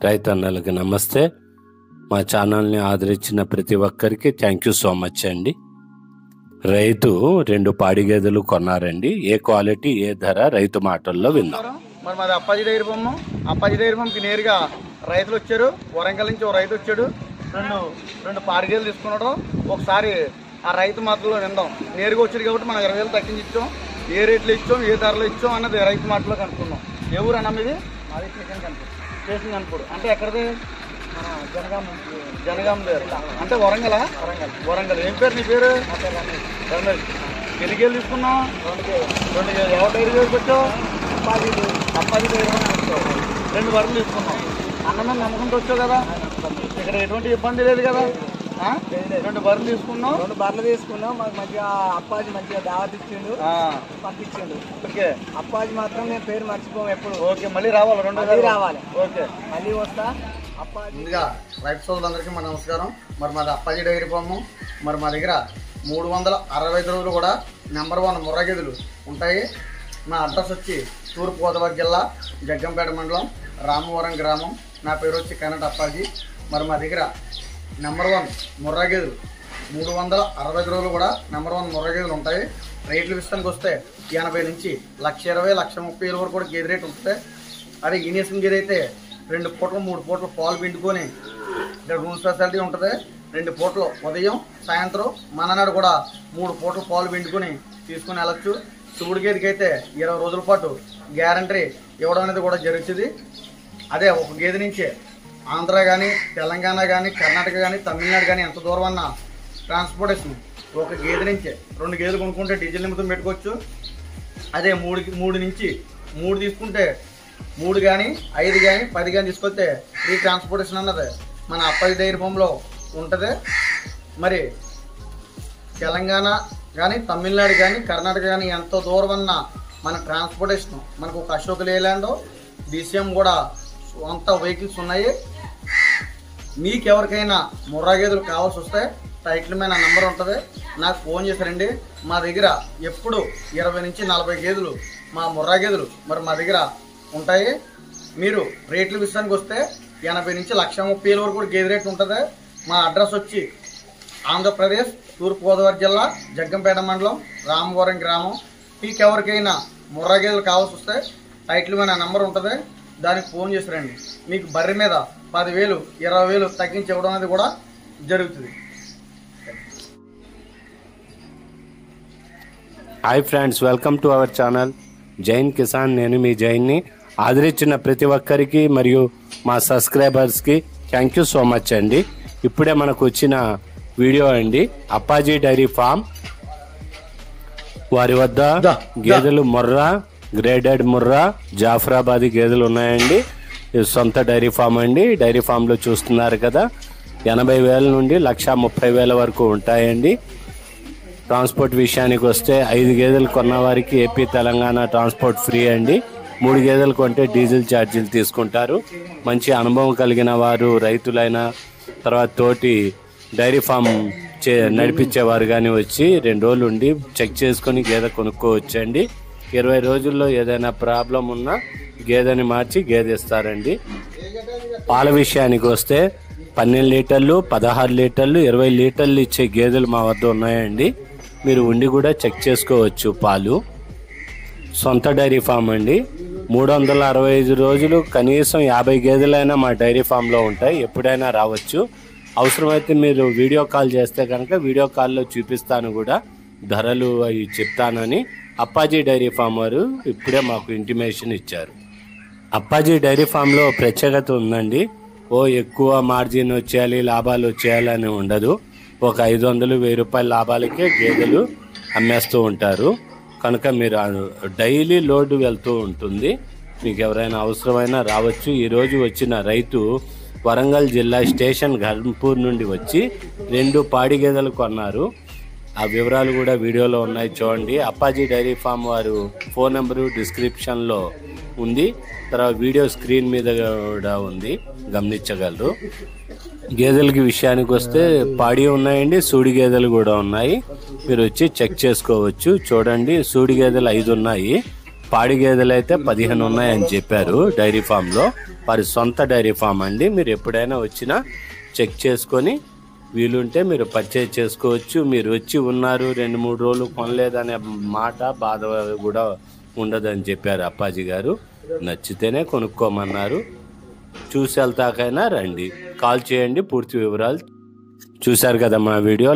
రైతన్నలకి నమస్తే. మా ఛానల్ని ఆదరించిన ప్రతి ఒక్కరికి థ్యాంక్ యూ సో మచ్ అండి. రైతు 2 పాడి గేదెలు కొన్నారండి. ఏ క్వాలిటీ ఏ ధర రైతు మాటల్లో విందాం. మరి మాది Appaji dairy farm. Appaji dairy ఫామ్కి నేరుగా రైతులు వచ్చారు. వరంగల్ నుంచి ఒక రైతు వచ్చాడు. రెండు పాడి గేదెలు తీసుకున్నాడు. ఒకసారి ఆ రైతు మాటల్లో విందాం. నేరుగా వచ్చాడు కాబట్టి మనం 20,000 తగ్గించి ఇచ్చాం. ఏ రేట్లు ఇచ్చాం, ఏ ధరలు ఇచ్చాం అన్నది రైతు మాటలో కనుక్కున్నాం. ఏ ఊరు అన్న మీది? మాది స్టేషన్ కనుకోడు. అంటే ఎక్కడిది? జనగాం దగ్గర. అంటే వరంగల్. ఏం పేరు నీ పేరు? రమేష్. ఎన్ని గేదెలు తీసుకున్నాం? 2 గేదెలు. ఎవరి డైరీ దగ్గరికి వచ్చావు? అప్పాజీ డైరీ వచ్చావు. 2 బర్రెలు తీసుకున్నాం. అన్నమే నమ్మకంతో వచ్చావు కదా, ఇక్కడ ఎటువంటి ఇబ్బంది లేదు కదా. 2 బర్రెలు తీసుకున్నాం. 2 బర్రెలు తీసుకున్నాం. మాకు మంచిగా అప్పాజీ మంచిగా దావత్ ఇచ్చిండు, పంపించిండు. ఓకే. అప్పాజీ మాత్రం మేము పేరు మర్చిపోము ఎప్పుడు. ఓకే, మళ్ళీ రావాలి. 2 రావాలి. ఓకే, మళ్ళీ వస్తా. అప్పాజీ ముందుగా రైతు సోదరులందరికీ మన నమస్కారం. మరి మాది అప్పాజీ డైరీ ఫామ్. మరి మా దగ్గర 365 రోజులు కూడా నెంబర్ 1 ముర్రా గేదెలు ఉంటాయి. మా అడ్రస్ వచ్చి తూర్పుగోదావరి జిల్లా జగ్గంపేట మండలం రామవరం గ్రామం. నా పేరు వచ్చి కనట అప్పాజీ. మరి మా దగ్గర నెంబర్ 1 ముర్రా గేదెలు 365 రోజులు కూడా నెంబర్ 1 ముర్రా గేదెలు ఉంటాయి. రేట్ల విషయానికి వస్తే 80 నుంచి 1,20,000, 1,30,000 వరకు కూడా గేదె రేటు ఉంటుంది. అదే ఈనేసిన గేదె అయితే 2 పూటలు 3 పూటలు పాలు పిండుకొని ఇక్కడ రూమ్ స్పెషాలిటీ ఉంటుంది. 2 పూటలు ఉదయం సాయంత్రం మననాడు కూడా 3 పూటలు పాలు పిండుకొని తీసుకుని వెళ్ళచ్చు. చూడు గేదెకి అయితే 20 రోజుల పాటు గ్యారంటీ ఇవ్వడం అనేది కూడా జరుగుతుంది. అదే ఒక గేదె నుంచే ఆంధ్ర కానీ, తెలంగాణ కానీ, కర్ణాటక కానీ, తమిళనాడు కానీ ఎంత దూరం అన్నా ట్రాన్స్పోర్టేషన్ ఒక గేదె నుంచే. 2 గేదెలు కొనుక్కుంటే డీజిల్ నిమిత్తం పెట్టుకోవచ్చు. అదే 3 నుంచి 3 తీసుకుంటే 3 కానీ 5 కానీ 10 కానీ తీసుకొస్తే ఫ్రీ ట్రాన్స్పోర్టేషన్ అన్నది మన అప్పాజీ డైరీ ఫామ్లో ఉంటుంది. మరి తెలంగాణ కానీ, తమిళనాడు కానీ, కర్ణాటక కానీ ఎంతో దూరం అన్న మన ట్రాన్స్పోర్టేషన్ మనకు ఒక అశోక్ లేలాండ్ DCM కూడా అంత వెహికల్స్ ఉన్నాయి. మీకు ఎవరికైనా ముర్రా గేదెలు కావాల్సి వస్తే టైటిల్ మీద నా నెంబర్ ఉంటుంది, నాకు ఫోన్ చేశారండి. మా దగ్గర ఎప్పుడు 20 నుంచి 40 గేదెలు మా ముర్రా గేదెలు మరి మా దగ్గర ఉంటాయి. మీరు రేట్ల విషయానికి వస్తే 80 నుంచి 1,30,000 వరకు కూడా గేదె రేట్ ఉంటుంది. మా అడ్రస్ వచ్చి ఆంధ్రప్రదేశ్ తూర్పుగోదావరి జిల్లా జగ్గంపేట మండలం రామవరం గ్రామం. మీకు ఎవరికైనా ముర్రా గేదెలు కావాల్సి వస్తే టైటిల్ మీద నా నెంబర్ ఉంటుంది, దానికి ఫోన్ చేసిరండి. మీకు బర్రె మీద 10,000, 20,000 తగ్గించి ఇవ్వడం అనేది కూడా జరుగుతుంది. Hi friends, welcome to our channel Jain Kisan. నేను మీ జైన్ని. ఆదరించిన ప్రతి ఒక్కరికి మరియు మా సబ్స్క్రైబర్స్కి థ్యాంక్ యూ సో మచ్ అండి. ఇప్పుడే మనకు వచ్చిన వీడియో అండి. అప్పాజీ డైరీ ఫామ్ వారి వద్ద గేదెలు ముర్రా, గ్రేడెడ్ ముర్రా, జాఫరాబాదీ గేదెలు ఉన్నాయండి. ఇది సొంత డైరీ ఫామ్ అండి. డైరీ ఫామ్లో చూస్తున్నారు కదా, 80,000 నుండి 1,30,000 వరకు ఉంటాయండి. ట్రాన్స్పోర్ట్ విషయానికి వస్తే 5 గేదెలు కొన్న వారికి ఏపీ తెలంగాణ ట్రాన్స్పోర్ట్ ఫ్రీ అండి. 3 గేదెలు కొంటే డీజిల్ ఛార్జీలు తీసుకుంటారు. మంచి అనుభవం కలిగిన వారు, రైతులైన తర్వాత తోటి డైరీ ఫామ్ నడిపించేవారు కానీ వచ్చి 2 రోజులు ఉండి చెక్ చేసుకొని గేదె కొనుక్కోవచ్చండి. 20 రోజుల్లో ఏదైనా ప్రాబ్లం ఉన్నా గేదెని మార్చి గేదె ఇస్తారండి. పాల విషయానికి వస్తే 12 లీటర్లు, 16 లీటర్లు, 20 లీటర్లు ఇచ్చే గేదెలు మా వద్ద ఉన్నాయండి. మీరు ఉండి కూడా చెక్ చేసుకోవచ్చు పాలు. సొంత డైరీ ఫామ్ అండి. 365 రోజులు కనీసం 50 గేదెలైనా మా డైరీ ఫామ్లో ఉంటాయి. ఎప్పుడైనా రావచ్చు. అవసరమైతే మీరు వీడియో కాల్ చేస్తే కనుక వీడియో కాల్లో చూపిస్తాను కూడా, ధరలు అవి చెప్తానని అప్పాజీ డైరీ ఫామ్ వారు ఇప్పుడే మాకు ఇంటిమేషన్ ఇచ్చారు. అప్పాజీ డైరీ ఫామ్లో ప్రత్యేకత ఉందండి. ఎక్కువ మార్జిన్ వచ్చేయాలి, లాభాలు వచ్చేయాలి అని ఉండదు. ఒక 500-1000 రూపాయల లాభాలకే గేదెలు అమ్మేస్తూ ఉంటారు. కనుక మీరు డైలీ లోడ్ వెళ్తూ ఉంటుంది. మీకు ఎవరైనా అవసరమైనా రావచ్చు. ఈరోజు వచ్చిన రైతు వరంగల్ జిల్లా స్టేషన్ ఘర్పూర్ నుండి వచ్చి 2 పాడి గేదెలు కొన్నారు. ఆ వివరాలు కూడా వీడియోలో ఉన్నాయి, చూడండి. అప్పాజీ డైరీ ఫామ్ వారు ఫోన్ నెంబరు డిస్క్రిప్షన్లో ఉంది, తర్వాత వీడియో స్క్రీన్ మీద కూడా ఉంది, గమనించగలరు. గేదెలకి విషయానికి వస్తే పాడి ఉన్నాయండి, సూడి గేదెలు కూడా ఉన్నాయి. మీరు వచ్చి చెక్ చేసుకోవచ్చు. చూడండి, సూడి గేదెలు 5 ఉన్నాయి, పాడి గేదెలు అయితే 15 ఉన్నాయని చెప్పారు డైరీ ఫామ్లో. వారి సొంత డైరీ ఫామ్ అండి. మీరు ఎప్పుడైనా వచ్చినా చెక్ చేసుకొని వీలుంటే మీరు పర్చేజ్ చేసుకోవచ్చు. మీరు వచ్చి ఉన్నారు 2-3 రోజులు కొనలేదనే మాట బాధ కూడా ఉండదని చెప్పారు అప్పాజీ గారు. నచ్చితేనే కొనుక్కోమన్నారు. చూసి వెళ్తాకైనా రండి, కాల్ చేయండి. పూర్తి వివరాలు చూశారు కదా మా వీడియో.